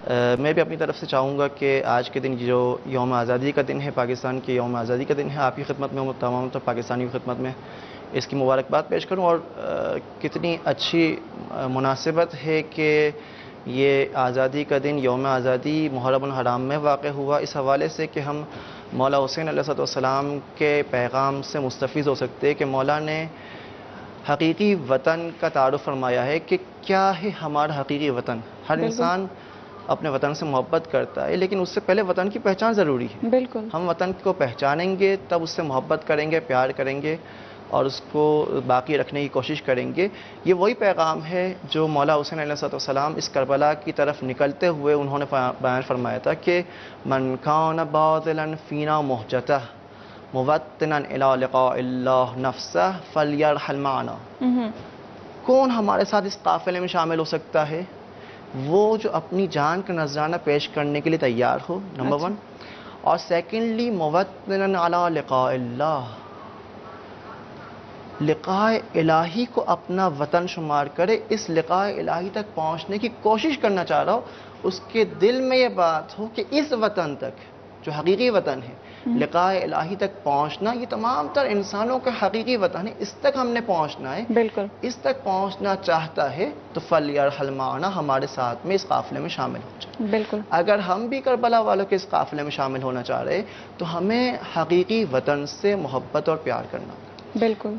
میں بھی اپنی طرف سے چاہوں گا کہ آج کے دن جو یوم آزادی کا دن ہے، پاکستان کے یوم آزادی کا دن ہے، آپ کی خدمت میں ہوں، تمام تو پاکستانیوں کی خدمت میں اس کی مبارکباد پیش کروں، اور کتنی اچھی مناسبت ہے کہ یہ آزادی کا دن، یوم آزادی محرم الحرام میں واقع ہوا، اس حوالے سے کہ ہم مولا حسین علیہ السلام کے پیغام سے مستفیض ہو سکتے کہ مولا نے حقیقی وطن کا تعارف فرمایا ہے کہ کیا ہے ہمارا حقیقی وطن۔ ہر بالکل انسان اپنے وطن سے محبت کرتا ہے، لیکن اس سے پہلے وطن کی پہچان ضروری ہے۔ بالکل ہم وطن کو پہچانیں گے تب اس سے محبت کریں گے، پیار کریں گے اور اس کو باقی رکھنے کی کوشش کریں گے۔ یہ وہی پیغام ہے جو مولا حسین علیہ السلام اس کربلا کی طرف نکلتے ہوئے انہوں نے بیان فرمایا تھا کہ من کان باذلا فینا مہجتہ موطنا الی لقاء اللہ نفسہ فلیرحل معنا۔ کون ہمارے ساتھ اس قافلے میں شامل ہو سکتا ہے؟ وہ جو اپنی جان کا نذرانہ پیش کرنے کے لیے تیار ہو، نمبر 1، اور سیکنڈلی موطنا علی لقاء اللہ، لقاء الہی کو اپنا وطن شمار کرے، اس لقاء الہی تک پہنچنے کی کوشش کرنا چاہ رہا ہو، اس کے دل میں یہ بات ہو کہ اس وطن تک جو حقیقی وطن ہے، لقاء الہی تک پہنچنا، یہ تمام تر انسانوں کا حقیقی وطن ہے، اس تک ہم نے پہنچنا ہے۔ بالکل اس تک پہنچنا چاہتا ہے تو فلیرحل معنا، ہمارے ساتھ میں اس قافلے میں شامل ہو جائے۔ بالکل اگر ہم بھی کربلا والوں کے اس قافلے میں شامل ہونا چاہ رہے تو ہمیں حقیقی وطن سے محبت اور پیار کرنا ہوگا۔ بالکل